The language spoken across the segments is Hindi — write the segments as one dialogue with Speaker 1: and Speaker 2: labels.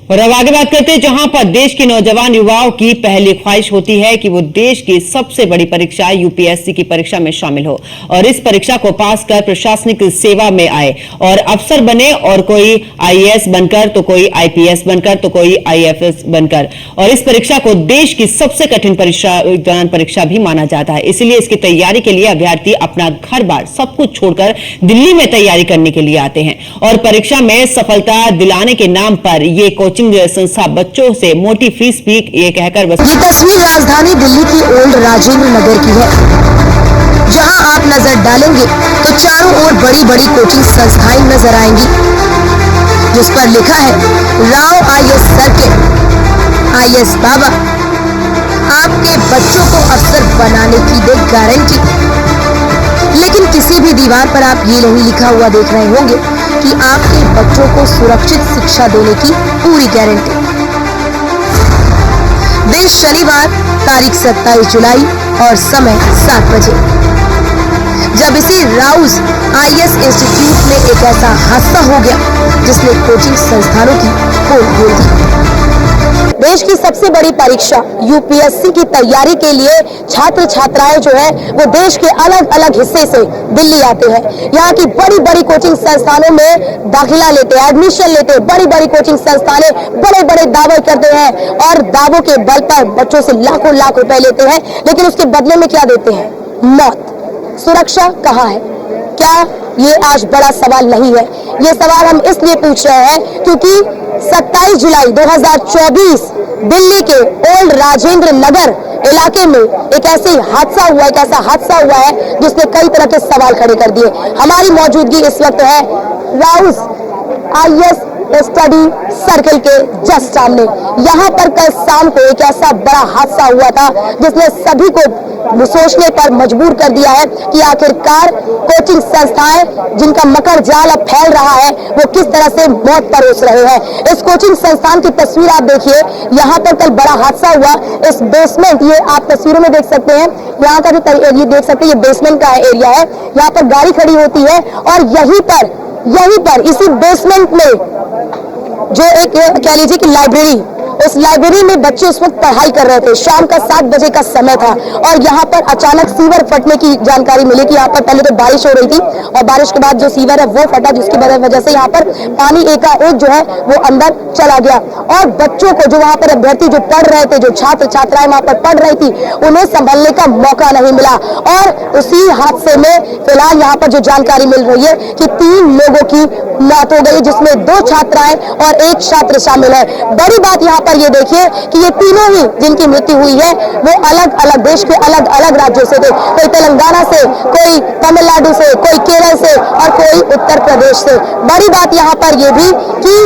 Speaker 1: और अब आगे बात करते हैं, जहां पर देश के नौजवान युवाओं की पहली ख्वाहिश होती है कि वो देश की सबसे बड़ी परीक्षा यूपीएससी की परीक्षा में शामिल हो और इस परीक्षा को पास कर प्रशासनिक सेवा में आए और अफसर बने, और कोई आईएएस बनकर, तो कोई आईपीएस बनकर, तो कोई आईएफएस बनकर। और इस परीक्षा को देश की सबसे कठिन परीक्षा भी माना जाता है। इसलिए इसकी तैयारी के लिए अभ्यर्थी अपना घर बार सब कुछ छोड़कर दिल्ली में तैयारी करने के लिए आते हैं और परीक्षा में सफलता दिलाने के नाम पर ये कोचिंग संस्था बच्चों से मोटी फीस भी ये कहकर
Speaker 2: ये तस्वीर राजधानी दिल्ली की ओल्ड राजेंद्र नगर की है, जहां आप नजर डालेंगे तो चारों ओर बड़ी बड़ी कोचिंग संस्थाएं नजर आएंगी, जिस पर लिखा है राव आईएएस सर्किट, आईएएस बाबा आपके बच्चों को अफसर बनाने की दे गारंटी। लेकिन किसी भी दीवार पर आप ये नहीं लिखा हुआ देख रहे होंगे कि आपके बच्चों को सुरक्षित शिक्षा देने की पूरी गारंटी। दिन शनिवार, तारीख 27 जुलाई और समय 7 बजे, जब इसी राउज आईएएस इंस्टीट्यूट में एक ऐसा हादसा हो गया जिसने कोचिंग संस्थानों की पोल खोल दी। देश की सबसे बड़ी परीक्षा यूपीएससी की तैयारी के लिए छात्र छात्राएं जो है वो देश के अलग अलग हिस्से से दिल्ली आते हैं। यहाँ की बड़ी बड़ी कोचिंग संस्थानों में दाखिला लेते हैं, एडमिशन लेते हैं। बड़ी बड़ी कोचिंग संस्थानें बड़े बड़े दावे करते हैं और दावों के बल पर बच्चों से लाखों लाख रुपए लेते हैं, लेकिन उसके बदले में क्या देते हैं? मौत। सुरक्षा कहाँ है? क्या ये आज बड़ा सवाल नहीं है? ये सवाल हम इसलिए पूछ रहे हैं क्योंकि 27 जुलाई 2024 दिल्ली के ओल्ड राजेंद्र नगर इलाके में एक ऐसा हादसा हुआ है जिसने कई तरह के सवाल खड़े कर दिए। हमारी मौजूदगी इस वक्त है राउस आईएएस स्टडी सर्किल के जस्ट सामने। यहाँ पर कल शाम को एक ऐसा बड़ा हादसा हुआ था जिसने सभी को सोचने पर मजबूर कर दिया है कि आखिरकार कोचिंग संस्थाएं जिनका मकर जाल अब फैल रहा है वो किस तरह से मौत परोस रहे हैं। इस कोचिंग संस्थान की तस्वीर आप देखिए, यहाँ पर कल बड़ा हादसा हुआ। इस बेसमेंट, ये आप तस्वीरों में देख सकते हैं, यहाँ का जो ये देख सकते हैं, ये बेसमेंट का एरिया है। यहाँ पर गाड़ी खड़ी होती है और यहीं पर इसी बेसमेंट में जो एक कह लीजिए कि लाइब्रेरी, उस लाइब्रेरी में बच्चे उस वक्त पढ़ाई कर रहे थे। शाम का 7 बजे का समय था और यहाँ पर अचानक सीवर फटने की जानकारी मिली कि यहाँ पर पहले तो बारिश हो रही थी और बारिश के बाद जो सीवर है वो फटा, जिसकी वजह से यहाँ पर पानी एकाएक जो है वो अंदर चला गया और बच्चों को, जो वहाँ पर अभ्यर्थी जो पढ़ रहे थे, जो छात्र छात्राएं वहाँ पर पढ़ रही थी, उन्हें संभलने का मौका नहीं मिला। और उसी हादसे में फिलहाल यहाँ पर जो जानकारी मिल रही है कि 3 लोगों की मौत हो गई, जिसमें 2 छात्राएं और 1 छात्र शामिल है। बड़ी बात यहाँ पर ये देखिए कि ये तीनों ही जिनकी मृत्यु हुई है वो अलग अलग देश के अलग अलग राज्यों से थे। कोई तेलंगाना से, कोई तमिलनाडु से, कोई केरल से और कोई उत्तर प्रदेश से। बड़ी बात यहाँ पर ये भी कि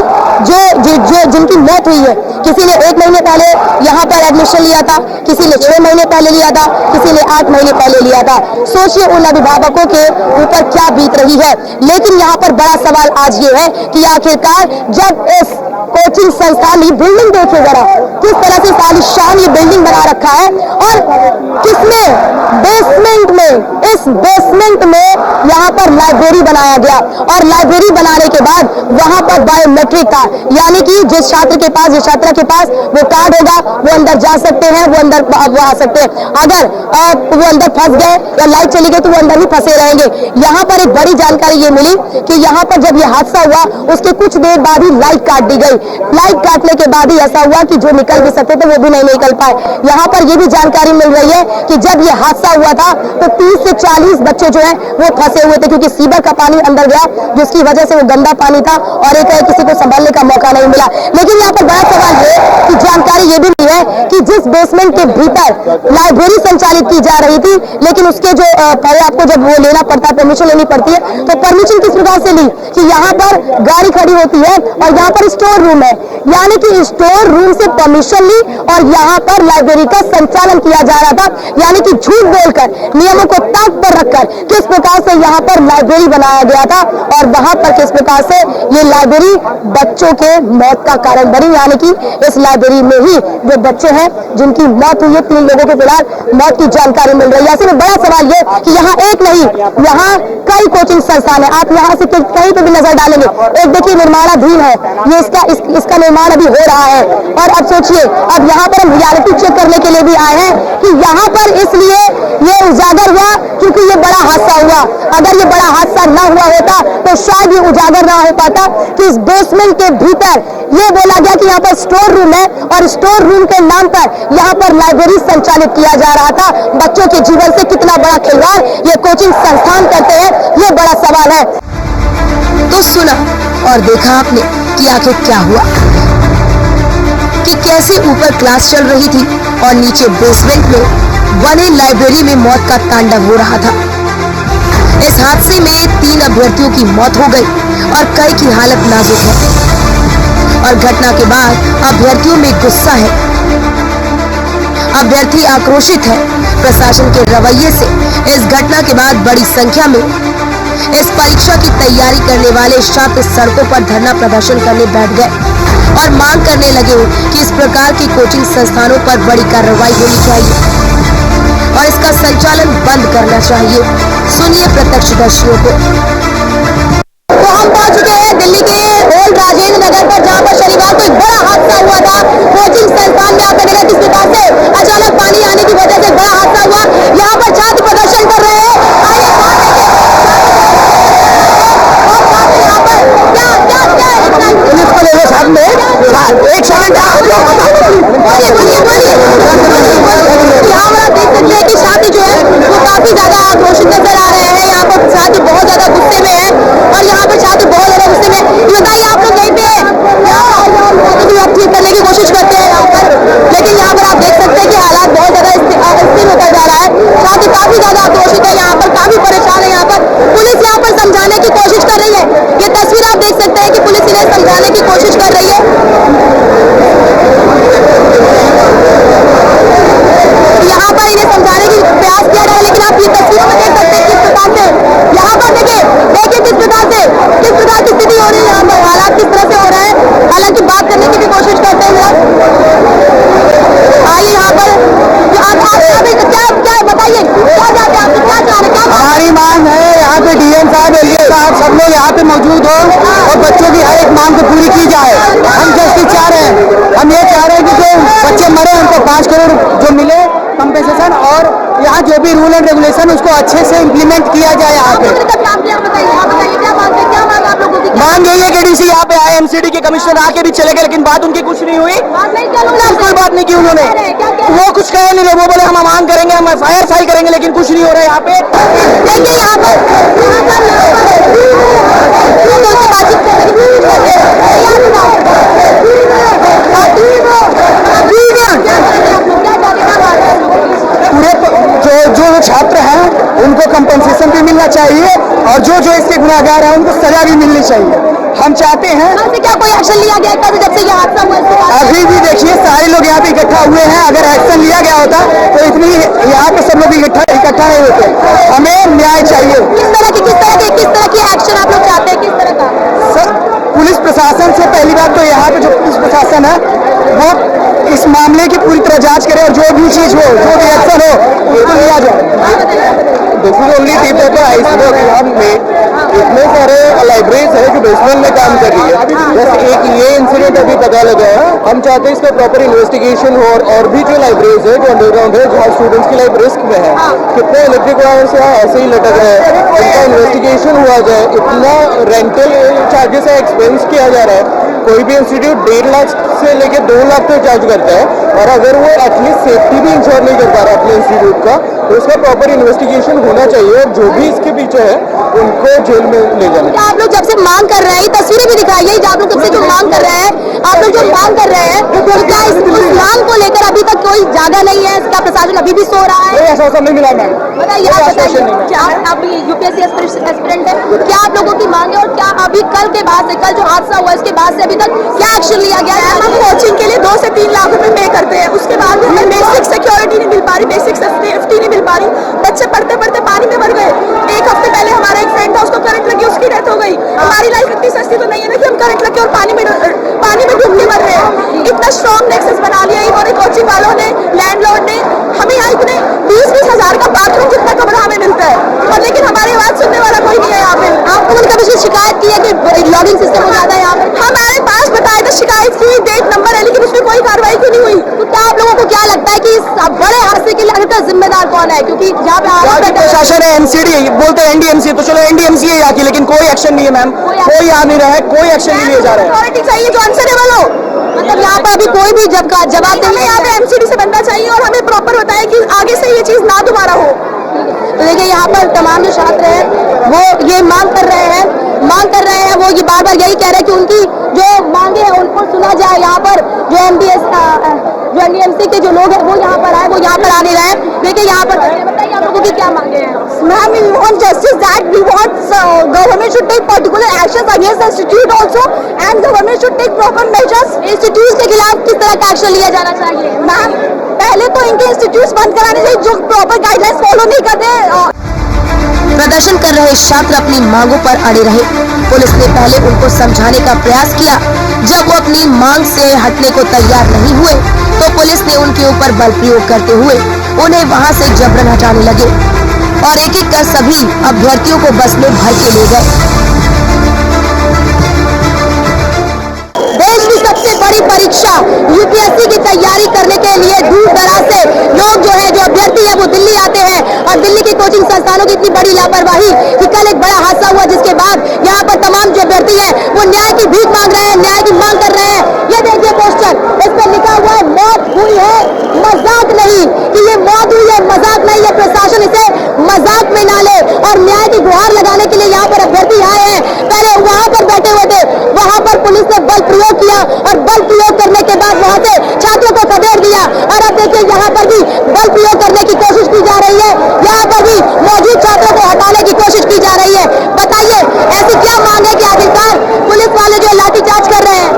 Speaker 2: जो जिनकी मौत हुई है, किसी ने 1 महीने पहले यहाँ पर एडमिशन लिया था, किसी ने 6 महीने पहले लिया था, किसी ने 8 महीने पहले लिया था। सोचिए उन अभिभावकों के ऊपर क्या बीत रही है। लेकिन यहाँ पर बड़ा सवाल आज ये है कि आखिरकार जब इस कोचिंग संस्थान की बिल्डिंग देखिए जरा, किस तरह से आलीशान ये बिल्डिंग बना रखा है और किसने बेसमेंट में, इस बेसमेंट में यहाँ पर लाइब्रेरी बनाया गया और लाइब्रेरी बनाने के बाद वहां पर बायोमेट्रिक था, यानी कि जिस छात्र के पास, जिस छात्रा के पास वो कार्ड होगा वो अंदर जा सकते हैं, वो अंदर वो आ सकते हैं। अगर वो अंदर फंस गए या लाइट चली गई तो वो अंदर ही फंसे रहेंगे। यहाँ पर एक बड़ी जानकारी ये मिली कि यहाँ पर जब ये हादसा हुआ उसके कुछ देर बाद ही लाइट काट दी गई। लाइट काटने के बाद ही ऐसा हुआ कि जो निकल भी सकते थे वो भी नहीं निकल पाए। यहाँ पर ये भी जानकारी मिल रही है कि जब ये हादसा हुआ था तो 30 से 40 बच्चे जो है वो फंसे हुए थे, क्योंकि सीवर का पानी अंदर गया जिसकी वजह से वो गंदा पानी था और एक किसी को संभालने का मौका नहीं मिला। लेकिन यहाँ पर बड़ा सवाल है कि जानकारी ये भी मिली है कि जिस बेसमेंट के भीतर लाइब्रेरी संचालित की जा रही थी, लेकिन उसके जो पहले आपको जब वो लेना पड़ता है, परमिशन लेनी पड़ती है, तो परमिशन किस प्रकार से ली कि यहाँ पर गाड़ी खड़ी होती है और यहाँ पर स्टोर रूम है, यानी कि स्टोर रूम से परमिशन ली और यहाँ पर लाइब्रेरी का संचालन किया जा रहा था। यानी कि झूठ बोलकर, नियमों को ताक पर रखकर किस प्रकार से यहाँ पर लाइब्रेरी बनाया गया था और वहां पर किस प्रकार से ये लाइब्रेरी बच्चों के मौत का कारण बनी। यानी कि इस लाइब्रेरी में ही जो बच्चे हैं जिनकी मौत हुई है, 3 लोगों को फिलहाल मौत की जानकारी मिल रही है। ऐसे में बड़ा सवाल ये कि यहाँ एक नहीं, यहाँ कई कोचिंग संस्थान है। आप यहाँ से कहीं पर भी नजर डालेंगे, एक देखिए निर्माणाधीन है, ये इसका निर्माण अभी हो हो रहा है। और अब सोचिए, अब यहाँ पर हम रियलिटी चेक करने के लिए भी आए हैं कि यहाँ पर इसलिए ये उजागर हुआ क्योंकि ये बड़ा हादसा हुआ। अगर ये बड़ा हादसा ना हुआ होता तो शायद ये उजागर ना हो पाता कि इस बेसमेंट के भीतर ये बोला गया कि यहाँ पर स्टोर रूम है और स्टोर रूम के नाम पर यहाँ पर लाइब्रेरी संचालित किया जा रहा था। बच्चों के जीवन से कितना बड़ा खिलवाड़ ये कोचिंग संस्थान करते हैं, ये बड़ा सवाल है। तो सुना और देखा आपने कि आखिर क्या हुआ, कि कैसे ऊपर क्लास चल रही थी और नीचे बेसमेंट में बने लाइब्रेरी में मौत का तांडव हो रहा था। इस हादसे में 3 अभ्यर्थियों की मौत हो गई और कई की हालत नाजुक है। और घटना के बाद अभ्यर्थियों में गुस्सा है, अभ्यर्थी आक्रोशित है प्रशासन के रवैये से। इस घटना के बाद बड़ी संख्या में इस परीक्षा की तैयारी करने वाले छात्र सड़कों पर धरना प्रदर्शन करने बैठ गए और मांग करने लगे कि इस प्रकार के कोचिंग संस्थानों पर बड़ी कार्रवाई होनी चाहिए और इसका संचालन बंद करना चाहिए। सुनिए प्रत्यक्षदर्शियों को। तो हम पहुंच चुके हैं दिल्ली के ओल्ड राजेंद्र नगर पर, जहां पर शनिवार को एक बड़ा हादसा हुआ था। कोचिंग संस्थान में आपको देखा किस प्रकार से अचानक पानी आने की वजह से बड़ा हादसा हुआ। यहाँ पर छात्र प्रदर्शन कर रहे हैं। आइए यहाँ पर क्या पुलिस को ले लो साथ में, एक सेकंड बोलिए। यहाँ पर आप देख सकते हैं कि छात्र जो है वो काफी ज्यादा आक्रोशित नजर आ रहे हैं। यहाँ पर छात्र बहुत ज्यादा गुस्से में है और यहाँ पर छात्र बहुत ज्यादा गुस्से में। ये बताइए आप लोग यहीं पे आप ठीक करने की कोशिश करते हैं यहाँ पर, लेकिन यहाँ पर आप देख सकते हैं कि हालात बहुत ज्यादा स्थिर होता जा रहा है। छात्र काफी ज्यादा आक्रोशित है, यहाँ पर काफी परेशान है। यहाँ पर पुलिस यहाँ पर समझाने की कोशिश कर रही है। ये तस्वीर आप देख सकते हैं कि पुलिस इन्हें समझाने की कोशिश कर रही है। यहाँ पर इन्हें समझाने की प्रयास किया जा रहा है, लेकिन आप ये तस्वीरों में देख सकते हैं किस प्रकार से यहाँ पर देखिए किस प्रकार की स्थिति हो रही है। यहाँ पर हालात किस तरह से हो रहे हैं। हालांकि बात करने की भी कोशिश करते हैं। आइए यहाँ पर क्या बताइए, क्या चाहते हैं आप, क्या चाह रहे हैं?
Speaker 3: हमारी मांग है यहाँ पे डीएम साहब, एलडीए साहब सब लोग यहाँ पे मौजूद हो और बच्चों की हर एक मांग को पूरी की जाए। हम जस्टिस चाह रहे हैं, हम ये चाह रहे हैं कि जो बच्चे मरे उनको 5 करोड़ जो मिले कंपेंसेशन, और यहाँ जो भी रूल एंड रेगुलेशन उसको अच्छे से इम्प्लीमेंट किया जाए। यहाँ पे मांग यही है कि डीसी यहाँ पे आए, एमसीडी के कमिश्नर आके भी चले गए, लेकिन बात उनकी कुछ नहीं हुई। कोई बात नहीं की उन्होंने, वो कुछ कहे नहीं। वो बोले हम मांग करेंगे, हम एफआईआर फाइल करेंगे, लेकिन कुछ नहीं हो रहा है यहाँ पे।
Speaker 2: देखिए यहाँ
Speaker 3: पूरे जो छात्र हैं उनको कंपनसेशन भी मिलना चाहिए और जो इसके गुनाहगार हैं उनको सजा भी मिलनी चाहिए। हम चाहते हैं
Speaker 2: क्या कोई एक्शन लिया गया जब से ये हादसा हुआ?
Speaker 3: अभी भी देखिए सारे लोग यहाँ पे इकट्ठा हुए हैं। अगर एक्शन लिया गया होता तो इतनी यहाँ पे सब लोग इकट्ठा नहीं होते। हमें न्याय चाहिए।
Speaker 2: किस तरह की एक्शन आप लोग चाहते हैं? किस तरह का?
Speaker 3: सर, पुलिस प्रशासन से पहली बात तो यहाँ पे जो पुलिस प्रशासन है वो इस मामले की पूरी तरह जांच करे और जो भी चीज हो, जो भी एक्शन हो उसको लिया जाए। इतने सारे लाइब्रेरीज है जो बेसमेंट में काम कर रही है। जैसे एक ये इंसिडेंट अभी पता लगा है, हम चाहते हैं इसका प्रॉपर इन्वेस्टिगेशन हो और भी जो लाइब्रेरीज है जो अंडरग्राउंड है जहाँ स्टूडेंट्स की लाइफ रिस्क में है, कितने इलेक्ट्रिक वायर्स ऐसे ही लटक रहे हैं, इनका इन्वेस्टिगेशन हुआ जाए। इतना रेंटल चार्जेस है, एक्सपेंस किया जा रहा है। कोई भी इंस्टीट्यूट 1.5 लाख से लेकर 2 लाख तक चार्ज करता है, और अगर वो एटलीस्ट सेफ्टी भी इंश्योर नहीं कर पा रहा अपने इंस्टीट्यूट का, तो उसका प्रॉपर इन्वेस्टिगेशन होना चाहिए और जो भी इसके पीछे है उनको जेल में ले जाना।
Speaker 2: आप लोग जब से मांग कर रहे हैं, तस्वीरें भी दिखाइए, आप लोग जब से जो मांग कर रहे हैं, आप लोग जो मांग कर रहे हैं, तो क्या इस मांग को लेकर अभी तक कोई जागा नहीं है? क्या प्रशासन अभी भी सो रहा है?
Speaker 3: कोई आश्वासन नहीं मिला मैम।
Speaker 2: बताइए, क्या आप यूपीएससी एस्पिरेंट है, क्या आप लोगों की मांग है और क्या अभी कल के बाद से, कल जो हादसा हुआ इसके बाद से अभी तक क्या एक्शन लिया गया है?
Speaker 4: हम कोचिंग के लिए 2 से 3 लाख रुपए पे करते हैं, उसके बाद भी हमें बेसिक सिक्योरिटी नहीं मिल पा रही, बेसिक सेफ्टी नहीं मिल पा रही। बच्चे पढ़ते पढ़ते पानी में मर गए। एक हफ्ते पहले हमारा एक फ्रेंड था, उसको करंट लगी, उसकी डेथ हो गई। हमारी लाइफ इतनी सस्ती तो नहीं है ना कि हम करंट लगे और पानी में डूब के मर रहे हैं। इतना स्ट्रॉन्ग नेक्सस बना लिया इन्होंने, कोचिंग वालों ने, लैंडलॉर्ड ने। हमें यहाँ इतने 20-20 हजार का बाथरूम जितना कमरा हमें मिलता है, और लेकिन हमारी आवाज सुनने वाला कोई नहीं है यहाँ पे।
Speaker 2: आप लोगों ने कभी शिकायत की है कि लॉगिंग सिस्टम हो जाता है यहाँ पे?
Speaker 4: हमारे पास बताए थे मैंने शिकायत की, डेट नंबर है, लेकिन उसमें कोई कार्रवाई क्यों नहीं हुई?
Speaker 2: तो क्या आप लोगों को क्या लगता है कि इस बड़े हादसे के लिए आखिरकार जिम्मेदार कौन है? क्योंकि जहाँ पे
Speaker 3: प्रशासन है, एमसीडी बोलते हैं एनडीएमसी, तो चलो एनडीएमसी है यहाँ की, लेकिन कोई एक्शन नहीं है मैम, कोई आ नहीं रहा है, कोई एक्शन नहीं लिया जा रहा है।
Speaker 4: अथॉरिटी चाहिए जो आंसरेबल हो।
Speaker 2: मतलब यहाँ पे अभी कोई भी जवाब
Speaker 4: हमें यहाँ पे एमसीडी से बनना चाहिए और हमें प्रॉपर बताए कि आगे से ये चीज ना दोबारा हो।
Speaker 2: तो देखिए यहाँ पर तमाम जो छात्र हैं वो ये मांग कर रहे हैं, वो ये बार बार यही कह रहे हैं कि उनकी जो मांगे हैं उनको सुना जाए। यहाँ पर जो एनडीएमसी के जो लोग हैं वो यहाँ पर आए, वो यहाँ पर आ नहीं रहे हैं। देखिए यहाँ पर बताइए आप लोगों की क्या मांगे हैं?
Speaker 4: Ma'am, we want justice, that we want government should take particular actions against the institute also, and government should take proper measures.
Speaker 2: Institute के खिलाफ किस तरह का एक्शन लिया जाना चाहिए?
Speaker 4: मैम, पहले तो इनके इंस्टीट्यूट बंद कराने चाहिए जो प्रॉपर गाइडलाइंस फॉलो नहीं करते।
Speaker 2: प्रदर्शन कर रहे छात्र अपनी मांगों पर अड़े रहे। पुलिस ने पहले उनको समझाने का प्रयास किया। जब वो अपनी मांग से हटने को तैयार नहीं हुए तो पुलिस ने उनके ऊपर बल प्रयोग करते हुए उन्हें वहां से जबरन हटाने लगे और एक एक कर सभी अभ्यर्थियों को बस में भर के ले गए। देश की सबसे बड़ी परीक्षा यूपीएससी की तैयारी करने के लिए दूर दराज से लोग जो है, जो अभ्यर्थी है वो दिल्ली आते हैं और दिल्ली की कोचिंग संस्थानों की इतनी बड़ी लापरवाही कि कल एक बड़ा हादसा हुआ जिसके बाद यहाँ पर तमाम जो अभ्यर्थी है वो न्याय की भीख मांग रहे हैं, न्याय की मांग कर रहे हैं। ये देखिए पोस्टर, इस पर लिखा हुआ है मौत हुई है मजाक नहीं, कि ये मौत हुई है मजाक नहीं है। प्रशासन इसे मजाक में ना ले और न्याय की गुहार लगाने के लिए यहाँ पर अभ्यर्थी आए हैं। पहले वहाँ पर बैठे हुए थे, वहाँ पर पुलिस ने बल प्रयोग किया और बल प्रयोग करने के बाद वहाँ से छात्रों को खदेड़ दिया और अब देखिए यहाँ पर भी बल प्रयोग करने की कोशिश की जा रही है। यहाँ पर भी मौजूद छात्रों को हटाने की कोशिश की जा रही है। बताइए ऐसी क्या मांग है कि आखिरकार पुलिस वाले जो लाठीचार्ज कर रहे हैं?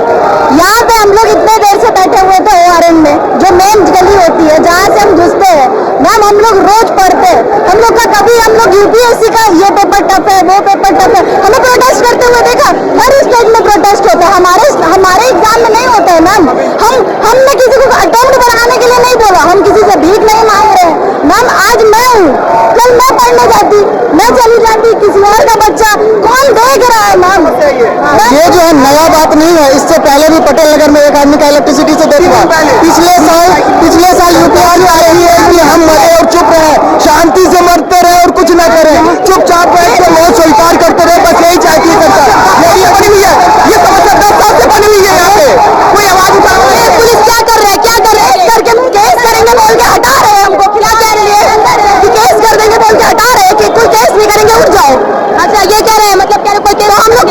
Speaker 2: यहाँ पे हम लोग इतने देर से बैठे हुए थे ओआरएन में, जो मेन गली होती है जहाँ से हम घुसते हैं। मैम हम लोग रोज पढ़ते हैं, हम लोग का कभी हम लोग यूपीएससी का ये पेपर टफ है, वो पेपर टफ है, हमें प्रोटेस्ट करते हुए देखा? हर स्टेट में प्रोटेस्ट होता है, हमारे एग्जाम में नहीं होता है मैम। हमने किसी को अटेम्प्ट बढ़ाने के लिए नहीं बोला, हम किसी से भीख नहीं मांग रहे हैं मैम। आज मैं हूँ, कल मैं पढ़ने जाती, मैं चली जाती, किसी और का बच्चा कौन देख रहा है मैम?
Speaker 3: ये जो है नया बात नहीं है, इससे पहले भी पटेल नगर में एक आदमी का इलेक्ट्रिसिटी से डेथ हुआ। पिछले साल यूपीएससी आ रही है कि हम मरे और चुप रहे, शांति से मरते रहे और कुछ ना करें, चुपचाप बैठ के मौत स्वीकार करते रहे, बस यही चाहती है सरकार। ये बनी हुई है, ये समस्या 10 साल से बनी हुई है। यहाँ पे कोई आवाज उठा रही है?
Speaker 2: पुलिस क्या कर रहे हैं, क्या कर रहे हैं? करके केस करेंगे बोल के हटा रहे हैं हमको। क्या कह रही है कि केस कर देंगे बोल के हटा रहे हैं कि कोई केस नहीं करेंगे, उठ जाओ। अच्छा ये कह रहे हैं, मतलब कह रहे कोई केस, हम लोग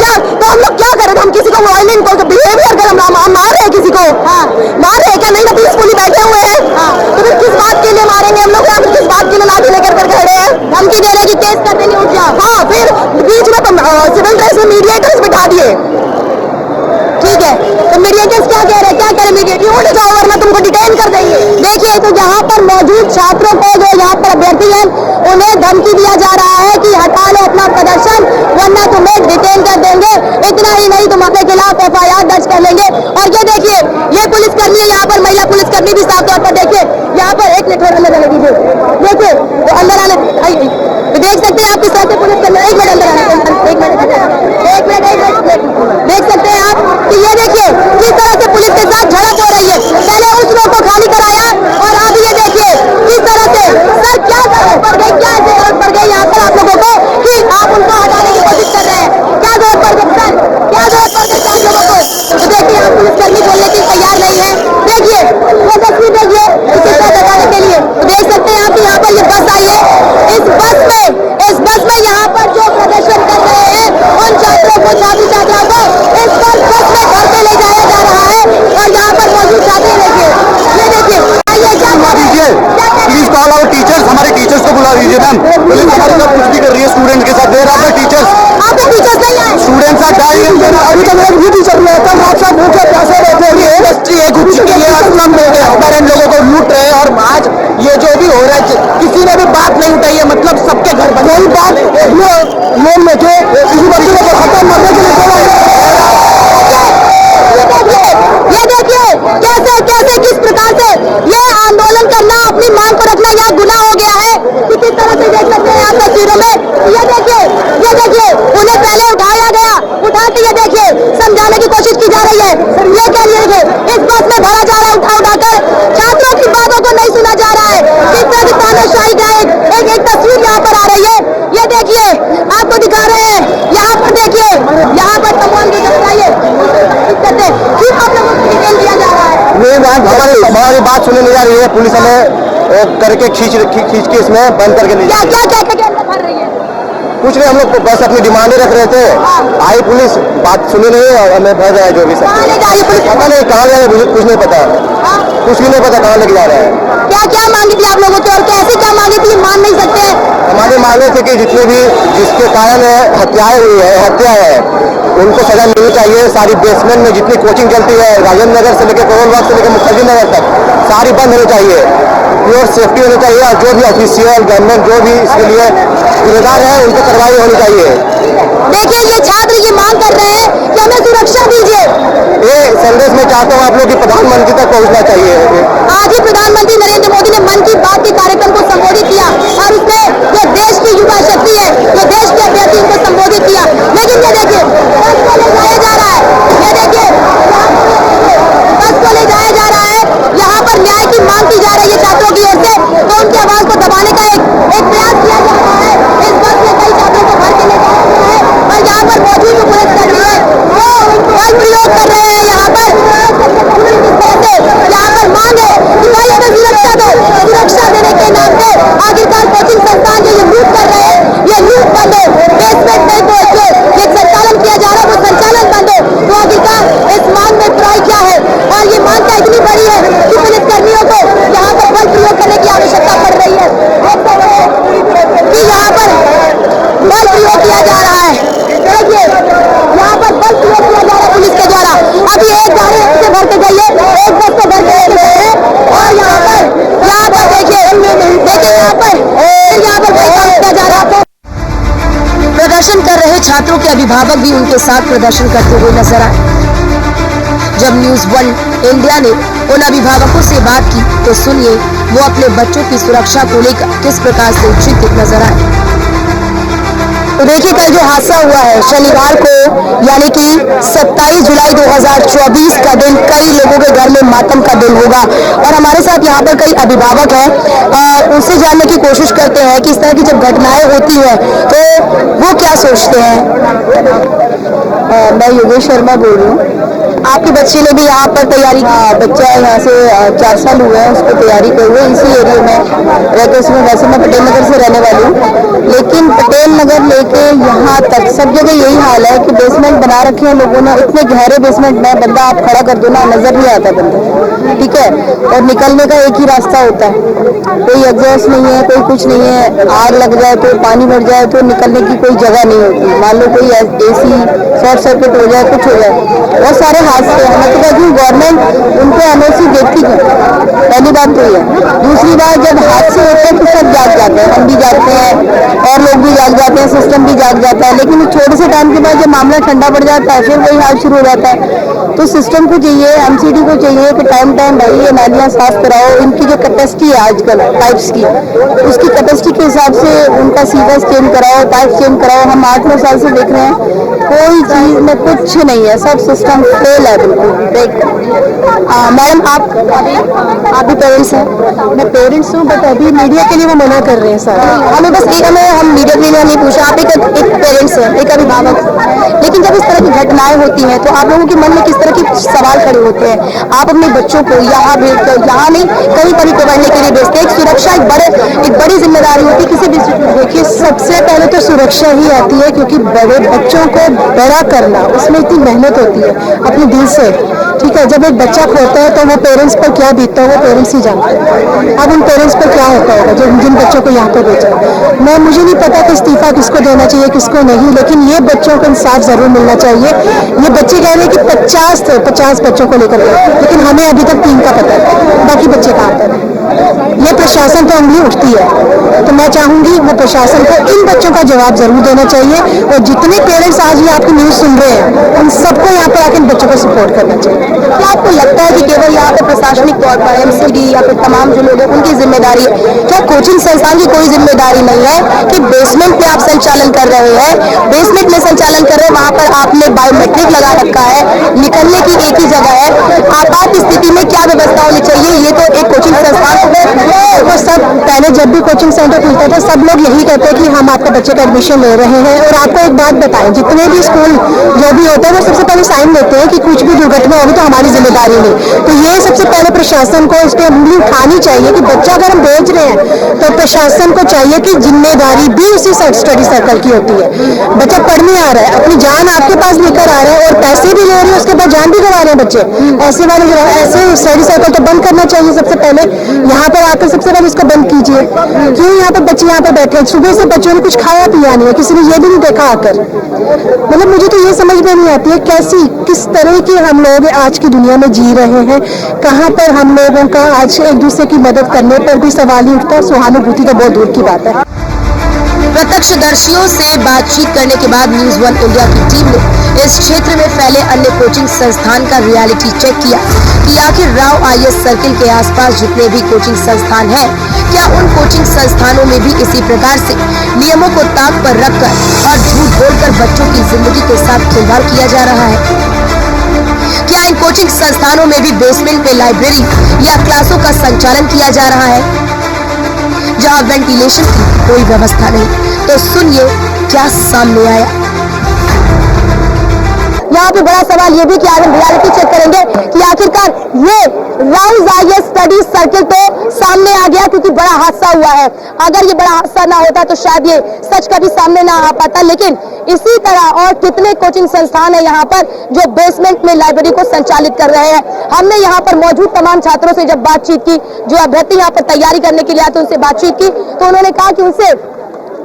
Speaker 2: क्या करें? हम किसी को वायलेंट को बिहेवियर कर हम मार रहे हैं किसी को? हाँ मार रहे हैं क्या? नहीं ना, पीसफुली बैठे हुए हैं। हाँ तो फिर किस बात के लिए मारेंगे हम लोग? यहाँ किस बात के लिए लाठी लेकर खड़े हैं? धमकी दे रहे हैं कि केस कर देंगे, उठ जाओ। हाँ फिर बीच में सिविल ड्रेस में मीडिएटर्स बिठा दिए। ठीक है तो मीडिएटर्स क्या कह रहे हैं? क्या करें मीडिएटर? उठ जाओ वरना तुमको डिटेन कर देंगे। देखिए तो यहाँ पर मौजूद छात्रों को, जो यहाँ पर अभ्यर्थी हैं, उन्हें धमकी दिया जा रहा है कि हटा लो अपना प्रदर्शन वरना तुम्हें डिटेन कर देंगे। इतना ही नहीं, तुम्हारे खिलाफ FIR दर्ज कर लेंगे। और ये देखिए ये पुलिसकर्मी है, यहाँ पर महिला पुलिसकर्मी भी साफ तौर पर देखिए यहाँ पर एक मिनट अंदर आने दीजिए। देखिए तो अंदर आने तो देख सकते हैं आप किस तरह से पुलिसकर्मी, एक मिनट अंदर आने, एक मिनट देख सकते हैं आप कि ये देखिए किस तरह से पुलिस के साथ झड़प हो रही है। पहले उस रोड को खाली कराया और अब ये देखिए किस तरह से सर क्या जरूरत पड़ गई, क्या जरूरत पड़ गई यहाँ पर आप लोगों को कि आप उनको हटाने की कोशिश कर रहे हैं? क्या जरूरत पड़ गई सर, क्या जरूरत पड़ गई आप लोगों को? तो देखिए आप पुलिसकर्मी बोलने की तैयार नहीं है। देखिए वो तस्वीर देखिए इसे हटाने के लिए तो देख सकते हैं आप कि यहाँ पर ये बस आई है। इस बस में यहाँ पर जो प्रदर्शन कर रहे हैं उन छात्रों को, छात्र छात्राओं को इस पर बस में घर पे ले जाया जा रहा है और यहाँ पर मौजूद छात्र देखिए, ये देखिए ये क्या कर रहे हैं?
Speaker 3: प्लीज कॉल आवर टीचर्स, हमारे टीचर्स को बुला दीजिए मैम। पुलिस हमारे साथ कुछ भी कर रही है स्टूडेंट के साथ। देर आपके टीचर्स,
Speaker 2: आपके टीचर्स नहीं आए?
Speaker 3: Students are dying. अभी तक एक भी टीचर नहीं आता, आप सब भूखे प्यासे बैठे हैं। ये कुछ ये असलम लोग हैं, हमारे लोगों को लूट रहे हैं। और आज ये जो भी हो रहा है, किसी ने भी बात नहीं उठाई है, मतलब सबके घर बने। कोई बात लोन लेके किसी बच्चे को खत्म मरने के लिए बोला है।
Speaker 2: ये देखिए कैसे कैसे किस प्रकार से ये आंदोलन करना, अपनी मांग को रखना यह गुनाह हो गया है। कि किस तरह से देख सकते हैं आप तस्वीरों में। ये देखिए उन्हें पहले उठाया गया, उठा के ये देखिए समझाने की कोशिश की जा रही है। ये
Speaker 3: हमारी बात सुनी नहीं जा रही है, पुलिस हमें करके खींच के इसमें बंद करके ले
Speaker 2: क्या क्या कह के अंदर भर रही है?
Speaker 3: कुछ नहीं, हम लोग बस अपनी डिमांडें रख रहे थे, आई पुलिस, बात सुनी नहीं और हमें भर रहा है जो भी सब।
Speaker 2: कहाँ ले जा रही है पुलिस?
Speaker 3: पता नहीं कहाँ जा रहे हैं, कुछ नहीं पता, कुछ भी नहीं पता कहाँ लेके जा रहे हैं।
Speaker 2: क्या क्या मांगी थी आप लोगों की और कैसे क्या मांगी थी, मान नहीं सकते?
Speaker 3: हमारे मांगे थे कि जितने भी जिसके कारण हत्याएं हुई है, हत्या है, उनको सजा मिलनी चाहिए। सारी बेसमेंट में जितनी कोचिंग चलती है, राजेंद्र नगर से लेकर करोल बाग से लेकर मुखर्जी नगर तक, सारी बंद होनी चाहिए। प्योर सेफ्टी होनी चाहिए और जो भी ऑफिशियल गवर्नमेंट जो भी इसके लिए जिम्मेदार है उनको कार्रवाई होनी चाहिए।
Speaker 2: देखिए ये छात्र ये मांग कर रहे हैं कि हमें सुरक्षा दीजिए।
Speaker 3: ये संदेश मैं चाहता हूँ आप लोग की प्रधानमंत्री तक पहुँचना चाहिए।
Speaker 2: आज ही प्रधानमंत्री नरेंद्र मोदी ने मन की बात के कार्यक्रम को संबोधित किया और उसमें ये देश की युवा शक्ति है, ये देश के अभ्यर्थी उनको संबोधित किया, लेकिन ये देखिए बस को ले जाया जा रहा है, ये देखिए बस को ले जाया जा रहा है। यहाँ पर न्याय की मांग की जा रही है छात्रों की ओर से, तो उनकी आवाज को दबाने का एक प्रयास किया जा रहा है। इस बस में कई छात्रों को भर के ले जाया गया है और यहाँ पर मौजूद जो पुलिसकर्मी है वो बल प्रयोग कर रहे हैं। यहाँ पर मांग है कि भाई हमें सुरक्षा दो, सुरक्षा देने के नाम पे आखिरकार कोचिंग संस्थान जो ये लूट कर रहे हैं, ये लूट बंद हो, बेसमेंट में जो ये संचालन किया जा रहा है वो संचालन बंद हो। तो आखिरकार इस मांग में बुराई क्या है? और ये मांग क्या इतनी बड़ी है कि पुलिसकर्मियों को यहाँ पर बल प्रयोग करने की आवश्यकता पड़ रही है कि यहाँ पर बल प्रयोग किया जा रहा है। देखिए यहाँ पर बल प्रयोग किया जा रहा है पुलिस के द्वारा। अभी एक गाड़ी से भर के गई है, एक बस को भर के गए हैं और यहाँ पर देखिए यहाँ पर किया जा रहा है। प्रदर्शन कर रहे छात्रों के अभिभावक भी उनके साथ प्रदर्शन करते हुए नजर आए। जब न्यूज़ 1 इंडिया ने उन अभिभावकों से बात की तो सुनिए वो अपने बच्चों की सुरक्षा को लेकर किस प्रकार से चिंतित नजर आए। तो देखिए कल जो हादसा हुआ है शनिवार को यानी कि 27 जुलाई 2024 का दिन कई लोगों के घर में मातम का दिन होगा और हमारे साथ यहाँ पर कई अभिभावक हैं, उनसे जानने की कोशिश करते हैं कि इस तरह की जब घटनाएं होती है तो वो क्या सोचते हैं। मैं योगेश शर्मा बोल रही हूँ। आपके बच्चे ने भी यहाँ पर तैयारी की? बच्चा यहाँ से 4 साल हुए हैं उसको तैयारी कर हुए इसी एरिया में रहते उसमें। वैसे मैं पटेल नगर से रहने वाली हूँ, लेकिन पटेल नगर लेके यहाँ तक सब जगह यही हाल है कि बेसमेंट बना रखे हैं लोगों ने। इतने गहरे बेसमेंट में बंदा आप खड़ा कर दो ना, नजर नहीं आता बंदा, ठीक है। और निकलने का एक ही रास्ता होता है, कोई एग्जॉस्ट नहीं है, कोई कुछ नहीं है। आग लग जाए तो पानी भर जाए तो निकलने की कोई जगह नहीं होती। मान लो कोई AC शॉर्ट सर्किट हो जाए, कुछ हो जाए, बहुत सारे हादसे हैं। मैं तो कहती हूँ गवर्नमेंट उनको NOC देती है, पहली बात तो ये। दूसरी बात जब हादसे होते हैं तो सब जाग जाते हैं, हम भी जागते हैं और लोग भी जाग जाते हैं, सिस्टम भी जाग जाता है। लेकिन छोटे से टाइम के बाद जब मामला ठंडा पड़ जाता है फिर वही हाल शुरू हो जाता है। तो सिस्टम को चाहिए, MCD को चाहिए कि टाइम भाई ये नालियाँ साफ कराओ। इनकी जो कैपेसिटी है आजकल पाइप्स की, उसकी कैपेसिटी के हिसाब से उनका सीवर्स चेंज कराओ, पाइप चेंज कराओ। हम 8-9 साल से देख रहे हैं कोई चीज में कुछ नहीं है, सब सिस्टम फेल है बिल्कुल। मैडम आप भी पेरेंट्स हैं? मैं पेरेंट्स हूँ बट अभी मीडिया के लिए वो मना कर रहे हैं सर। हमें बस एक हम मीडिया के लिए नहीं पूछा, आप एक पेरेंट्स हैं, एक अभिभावक। लेकिन जब इस तरह की घटनाएं होती हैं तो आप लोगों के मन में किस तरह के सवाल खड़े होते हैं? आप अपने बच्चों को यहाँ भेजते हो, यहाँ नहीं कहीं पर भी पढ़ने के लिए भेजते हैं। एक सुरक्षा एक बड़ी जिम्मेदारी होती है किसी भी। देखिए सबसे पहले तो सुरक्षा ही आती है, क्योंकि बड़े बच्चों को बड़ा करना उसमें इतनी मेहनत होती है अपने दिल से, ठीक है। जब एक बच्चा खोता है तो वो पेरेंट्स पर क्या बीतता है वो पेरेंट्स ही जानते हैं। अब उन पेरेंट्स पर क्या होता होगा जो जिन बच्चों को यहाँ पर भेजा। मुझे नहीं पता कि इस्तीफा किसको देना चाहिए किसको नहीं, लेकिन ये बच्चों को इंसाफ जरूर मिलना चाहिए। ये बच्चे कह रहे हैं कि 50 थे, 50 बच्चों को लेकर गए, लेकिन हमें अभी तक 3 का पता है, बाकी बच्चे कहाँ पर हैं। ये प्रशासन पर उंगली उठती है, तो मैं चाहूंगी वो प्रशासन को इन बच्चों का जवाब जरूर देना चाहिए। और जितने पेरेंट्स आज ये आपकी न्यूज सुन रहे हैं उन सबको यहाँ पर आकर इन बच्चों को सपोर्ट करना चाहिए। क्या आपको लगता है कि केवल यहाँ पे प्रशासनिक तौर पर MCD या फिर तमाम जो लोग हैं उनकी जिम्मेदारी है? क्या कोचिंग संस्थान की कोई जिम्मेदारी नहीं है कि बेसमेंट में आप संचालन कर रहे हैं, बेसमेंट में संचालन कर रहे हैं, वहाँ पर आपने बायोमेट्रिक लगा रखा है, निकलने की एक ही जगह है, आपात स्थिति में क्या व्यवस्था होनी चाहिए? ये तो एक कोचिंग संस्थान देखो सब पहले जब भी कोचिंग सेंटर खुलता था सब लोग यही कहते हैं कि हम आपके बच्चे का एडमिशन ले रहे हैं। और आपको एक बात बताएं, जितने भी स्कूल जो भी होते हैं वो सबसे पहले साइन लेते हैं कि कुछ भी दुर्घटना होगी तो हमारी जिम्मेदारी नहीं। तो ये सबसे पहले प्रशासन को इस पर उंगली उठानी चाहिए कि बच्चा अगर हम भेज रहे हैं तो प्रशासन को चाहिए कि जिम्मेदारी भी उसी स्टडी सर्कल की होती है। बच्चा पढ़ने आ रहा है, अपनी जान आपके पास लेकर आ रहा है और पैसे भी ले रहे हैं, उसके बाद जान भी गंवा रहे हैं बच्चे। ऐसे स्टडी सर्कल तो बंद करना चाहिए सबसे पहले। यहाँ पर आकर सबसे पहले इसको बंद कीजिए। क्यों यहाँ पर बच्चे यहाँ पर बैठे हैं, सुबह से बच्चों ने कुछ खाया पिया नहीं है, किसी ने ये भी नहीं देखा आकर। मतलब मुझे तो ये समझ में नहीं आती है कैसी किस तरह के हम लोग आज की दुनिया में जी रहे हैं। कहाँ पर हम लोगों का आज एक दूसरे की मदद करने पर भी सवाल ही उठता है, सहानुभूति तो बहुत दूर की बात है।
Speaker 5: प्रत्यक्षदर्शियों से बातचीत करने के बाद न्यूज वन इंडिया की टीम ने इस क्षेत्र में फैले अन्य कोचिंग संस्थान का रियलिटी चेक किया कि आखिर राव आईएएस सर्किल के आसपास जितने भी कोचिंग संस्थान हैं, क्या उन कोचिंग संस्थानों में भी इसी प्रकार से नियमों को ताक पर रखकर और झूठ बोलकर बच्चों की जिंदगी के साथ खिलवाड़ किया जा रहा है। क्या इन कोचिंग संस्थानों में भी बेसमेंट में लाइब्रेरी या क्लासों का संचालन किया जा रहा है जहां वेंटिलेशन की कोई व्यवस्था नहीं। तो सुनिए क्या सामने आया।
Speaker 2: यहाँ पे बड़ा सवाल ये भी कि आज हम रियलिटी चेक करेंगे कि आखिरकार ये राउज आईएएस स्टडी सर्किल तो सामने आ गया क्योंकि बड़ा हादसा हुआ है। अगर ये बड़ा हादसा ना होता तो शायद ये सच कभी सामने ना आ पाता। लेकिन इसी तरह और कितने कोचिंग संस्थान है यहाँ पर जो बेसमेंट में लाइब्रेरी को संचालित कर रहे हैं। हमने यहाँ पर मौजूद तमाम छात्रों से जब बातचीत की, जो अभ्यर्थी यहाँ पर तैयारी करने के लिए आते उनसे बातचीत की, तो उन्होंने कहा कि उनसे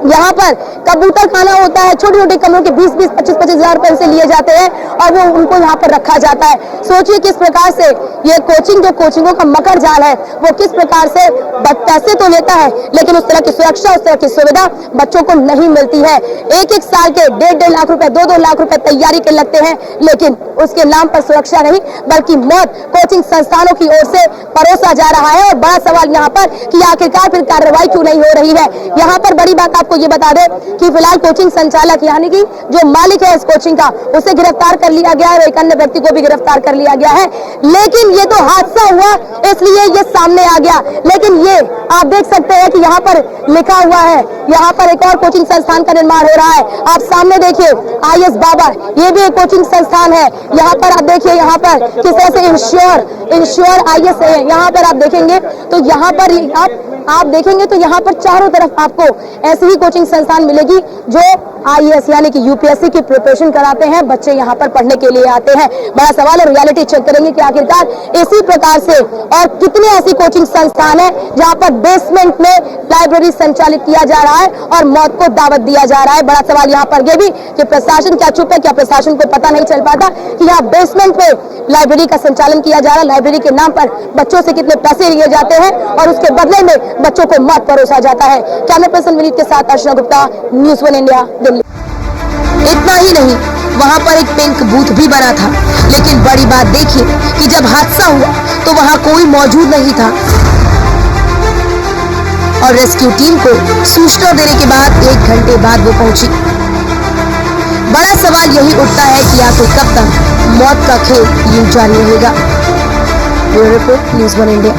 Speaker 2: यहाँ पर कबूतर खाना होता है, छोटे छोटे कमरों के 20-20, 25-25 हजार रुपए से लिए जाते हैं और वो उनको यहाँ पर रखा जाता है। सोचिए किस प्रकार से ये कोचिंग जो कोचिंगों का मकर जाल है वो किस प्रकार से पैसे तो लेता है लेकिन उस तरह की सुरक्षा, उस तरह की सुविधा बच्चों को नहीं मिलती है। एक साल के 1.5 लाख रुपए, 2-2 लाख रुपए तैयारी के लगते हैं, लेकिन उसके नाम पर सुरक्षा नहीं बल्कि मौत कोचिंग संस्थानों की ओर से परोसा जा रहा है। और बड़ा सवाल यहाँ पर कि आखिरकार फिर कार्रवाई क्यों नहीं हो रही है। यहाँ पर बड़ी बात आपको ये बता दें कि फिलहाल कोचिंग संचालक यानी कि जो मालिक है इस कोचिंग का, उसे गिरफ्तार कर लिया गया है, एक अन्य व्यक्ति को भी गिरफ्तार कर लिया गया है। लेकिन ये तो हादसा हुआ इसलिए ये सामने आ गया। लेकिन ये आप देख सकते हैं कि यहाँ पर लिखा हुआ है, यहाँ पर एक और कोचिंग संस्थान का निर्माण हो रहा है। आप सामने देखिए आईएएस बाबर, ये भी एक कोचिंग संस्थान है। यहाँ पर आप देखिए यहाँ पर किस तरह से इंश्योर आईएएस है। यहाँ पर आप देखेंगे तो यहाँ पर आप देखेंगे तो यहाँ पर चारों तरफ आपको ऐसी ही कोचिंग संस्थान मिलेगी जो आईएएस यानी कि यूपीएससी की प्रिपरेशन कराते हैं। बच्चे यहाँ पर पढ़ने के लिए आते हैं। बड़ा सवाल है, रियलिटी चेक करेंगे कि आखिरकार इसी प्रकार से और कितने ऐसी कोचिंग संस्थान है जहाँ पर बेसमेंट में लाइब्रेरी संचालित किया जा रहा है और मौत को दावत दिया जा रहा है। बड़ा सवाल यहाँ पर यह भी कि प्रशासन क्या चुप है, क्या प्रशासन को पता नहीं चल पाता कि यहाँ बेसमेंट में लाइब्रेरी का संचालन किया जा रहा है। लाइब्रेरी के नाम पर बच्चों से कितने पैसे लिए जाते हैं और उसके बदले में बच्चों को मौत परोसा जाता है। कैमरा पर्सन विनीत के साथ Archana Gupta, news one India, Delhi.
Speaker 5: इतना ही नहीं, वहाँ पर एक पिंक बूथ भी बना था। लेकिन बड़ी बात देखिए कि जब हादसा हुआ तो वहाँ कोई मौजूद नहीं था और रेस्क्यू टीम को सूचना देने के बाद 1 घंटे बाद वो पहुंची। बड़ा सवाल यही उठता है कि आखिर कब तक मौत का खेल यूं जारी रहेगा। Bureau report, news one India.